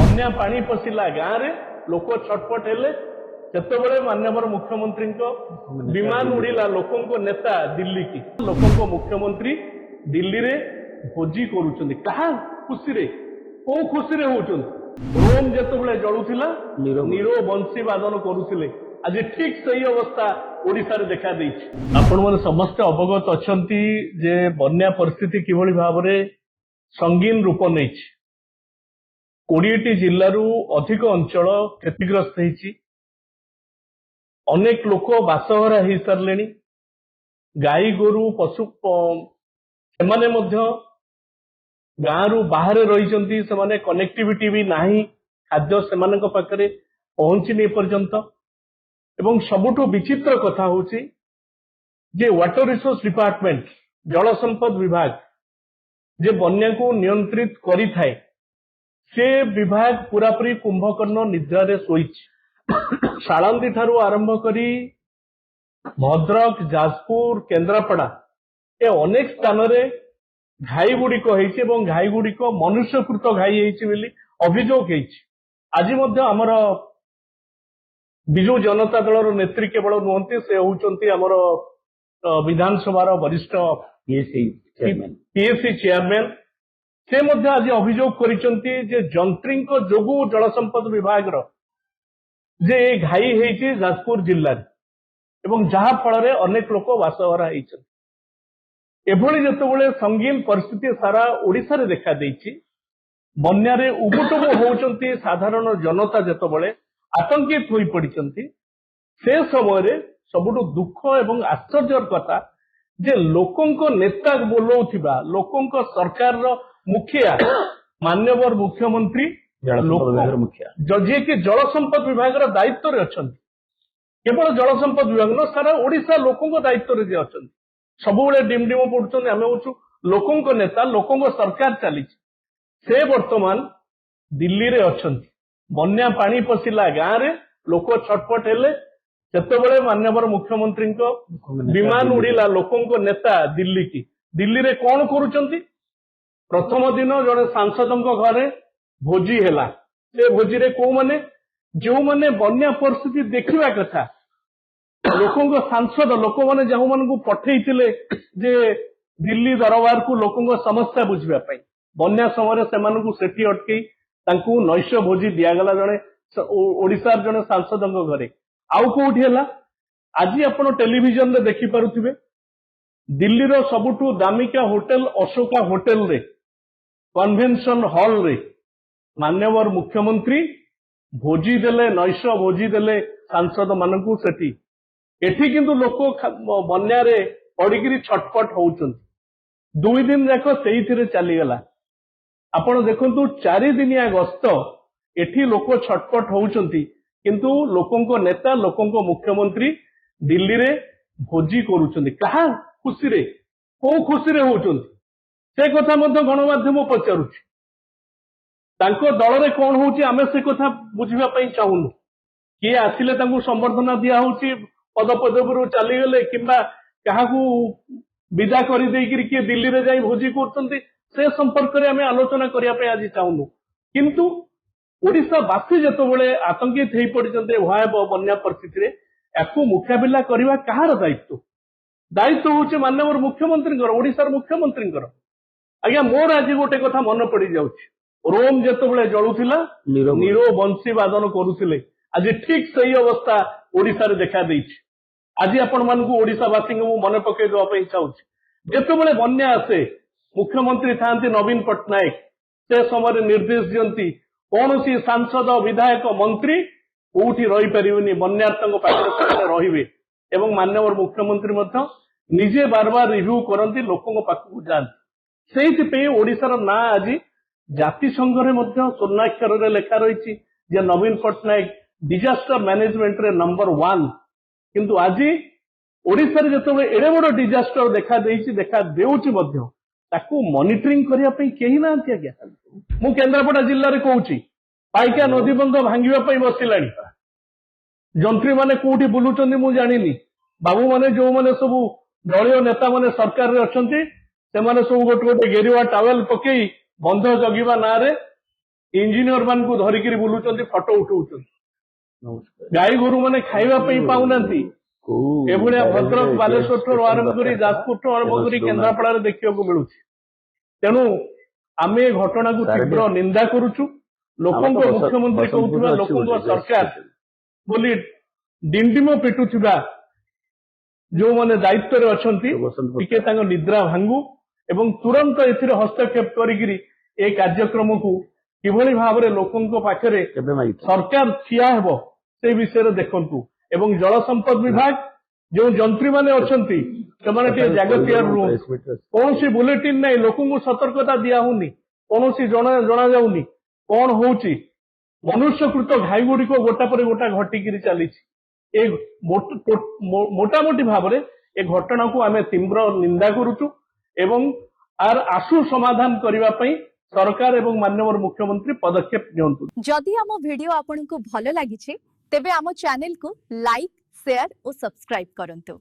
बन्या पानी पशिला गाँव रे लोक छटपट हेले सेतबेले माननीय मुख्यमंत्री विमान उड़िला लोकों नेता दिल्ली की लोकों मुख्यमंत्री दिल्ली रे भोजी करुचंदी कहा खुशी रे को खुशी रे होचंदी रोम जेतबेले जळुथिला नीरो बंशी वादन करुथिले आज ठीक सही अवस्था ओडिसा रे देखा देइछि। आपण माने समस्त अवगत अछंती जे बन्या परिस्थिति किभଳି भाबरे संगीन रूप नेछि। 20टी जिल्लारू अधिक अंचल क्षतिग्रस्त होइछि। अनेक लोक बासहरा हो सारे गाई गोरु पशु सेमाने मध्य गाँव बाहर रही से कनेक्टिविटी भी नाही खाद्य सेमानक पाखरे पहुंचनी पर्यंत एवं सबुठु विचित्र कथा होची जे वाटर रिसोर्स डिपार्टमेंट जल संपद विभाग जे बन्या को नियंत्रित करी थाए से विभाग पूरापूरी कुंभकर्ण निद्रारे शोइछि। शालांदी ठारू आरंभ करी भद्रक जाजपुर केन्द्रापड़ा ए अनेक स्थान रे घाई गुड़िक घाई गुड़िक मनुष्यकृत घाई होती अभियोग होती। आज आमर विजु जनता दल नेत्री केवल नुहति से होउचंती आमर विधानसभा वरिष्ठ पीएससी चेयरमैन से मध्य आज अभियोग करिसंती जे जंत्री जोगु जल संपद विभाग जे घाई होती जाजपुर जिले में जहा फल अनेक लोक बासहरा होती। एभली जेतेबेले संगीन परिस्थिति सारा ओडिसा रे देखा देइछि बन्या रे उबुटुबु होउचंती साधारण जनता जेतेबेले आतंकित होई पड़िचंती से समय सबुठु दुख एवं आश्चर्यर कथा जे लोकंक नेता बोलौथिबा लोकंक सरकार रो मुखिया माननीय मुख्यमंत्री जी कि जल संपद विभाग दायित्व रे अछंती। केवल जल संपद विभाग न सारा ओडिसा लोकंक दायित्व रे जे अछंती सबुबले डिमडिम पड़ुछन आमे होछु लोकंक नेता लोकंक सरकार चली से वर्तमान दिल्ली रे अछंती। बन्या पानी पशिला गाँव रे लोक छटपट हेले सेतबेले माननीय मुख्यमंत्री विमान उड़िला लोकंक नेता दिल्ली की दिल्ली रे कोन करूचंती प्रथम दिन जड़े सांसदों घरे भोजी हेला से भोजी रे को माने जो माने बन्या परिस्थिति देखिबा कथा लोकों सांसद लोक मैंने जो मान पठेइथिले जे दिल्ली दरबार को लोकों समस्या बुझिबा पई बन्या समय से सेठी अटकई तांकू नैश भोजी दियागला जड़े ओडिसा जड़े सांसदों घरे आउ कोठी हेला आज आपण टेलीविजन रे देखि पारुथिबे दिल्ली रो सबुठु दामिका होटल अशोका होटल रे कन्वेंशन हॉल रे माननीय मुख्यमंत्री भोजी देले नैश भोजी देले सांसद मानकू सेठी एठी किंतु लोक बन्या रे पड़िकी छटपट होउचंती। 2 दिन जाक सेइथिरे चलीगला आपण देखंतु 4 दिनिया गस्त एठी लोक छटपट होउचंती किंतु लोकों नेता लोकों मुख्यमंत्री दिल्ली रे भोजी करूचंती कहा खुशी रे को खुशी रे होउचंती से कथा मध्य गणमाध्यम पचारुछि तांको दल रे कोन होउची आमे से कथा बुझिबा पई चाहुनु किए आसिले तांको संबर्धना दिया होउची पद पदवी चली गले किंबा काहाकू विदा करि देइकिरि किए दिल्ली रे जाई भोजी करचंती से संपर्क रे आमे आलोचना करिया पई आज चाहुनु किंतु ओडिसा वासी जेतेबेले आतंकित हेई पड़िचंती भयावह बन्या परिस्थिति रे याकू मुकाबिला करबा कहार दायित्व दायित्व होउची माननीय मुख्यमंत्री ओडिसा मुख्यमंत्री आज्ञा मोर आज गोटे कथा मन पड़ी जाउची रोम जेतेबेले जळुथिला नीरो बंशी वादन करुथिले आज ठीक सही अवस्था ओडिसा रे देखा देइछि। आज आपण मानकू ओडिसावासी को मन पकई देवा पई चाहूछि जेतेबेले बन्या आसे मुख्यमंत्री थांती नवीन पट्टनायक से समय निर्देश दियंती कौनसी सांसद विधायक मंत्री कोठी रही परिबेनी बन्यार्थक पाखरे रहिबे एवं माननीय मुख्यमंत्री मध्य निजे बार बार रिव्यू करंती लोकों पाखकू जांती सेहिति पे ओडिसा ना आज जातिसंघ रे मध्य स्वर्णाक्षर रे लेखा रहिछि जे नवीन पट्टनायक डिजास्टर मैनेजमेंट रे नंबर 1 किंतु आज ओडिसा रे जतबे एडे बड़ डिजास्टर देखा देइछि देखा देउछि मध्य ताकू मॉनिटरिंग करिया पई केही नांती आज्ञा मु केन्द्रापड़ा जिल्ला रे कहूछि पाइका नदी बंध भांगिबा पई बसिलाणी जंत्री माने कोठी बुलुचंदी मु जानिनी बाबू माने जो माने सब दलीय नेता माने सरकार रे अछंती से माने सब गोटे गोटे गेरुआ टावेल पकई बंध जगिबा ना रे इंजीनियर मान को धरिकी बुलुचंती फोटो उठाउछंती गाई गोरु माने खाइबा पई पाउनांती एभलिया भद्रक बालेश्वर आरंभ करी जाजपुर आरंभ करी केन्द्रापड़ा देखा मिलूची तेणु आम ए घटना को तीव्र निंदा करुचु लोकों मुख्यमंत्री कहूथिबा लोकों सरकार बोली डिंडिम पिटुथिबा जो माने दायित्व रे अछंती टिके तांको निद्रा भांगु एवं तुरंत एथिरे हस्तक्षेप करिगिरी ए कार्यक्रम को किभली भाबरे लोकों पाखरे सरकार ठिया हेबो से विषय देखंतु एवं जल संपद विभाग जो जंत्री माने अछंती ସେମାନେ ଟିକେ ଜାଗତିଆର ରୁହନ୍ତୁ କୌଣସି ବୁଲେଟିନ ନାହିଁ ଲୋକଙ୍କୁ ସତର୍କତା ଦିଆ ହଉନି କୌଣସି ଜଣା ଯାଉନି କଣ ହଉଛି ମନୁଷ୍ୟକୃତ ଘାଇ ଗୁଡିକ ଗୋଟା ପରେ ଗୋଟା ଘଟିକିରି ଚାଲିଛି ଏ ମୋଟାମୋଟି ଭାବରେ ଏ ଘଟଣାକୁ ଆମେ ତୀବ୍ର ନିନ୍ଦା କରୁଛୁ ଏବଂ ଆର ଆଶୁ ସମାଧାନ କରିବା ପାଇଁ ସରକାର ଏବଂ ମାନ୍ୟବର ମୁଖ୍ୟମନ୍ତ୍ରୀ ପଦକ୍ଷେପ ନିଅନ୍ତୁ। ଯଦି ଆମ ଭିडियो ଆପଣଙ୍କୁ ଭଲ ଲାଗିଛି ତେବେ ଆମ ଚ୍ୟାନେଲ କୁ ଲାଇକ୍ शेयर और सब्सक्राइब करंतु।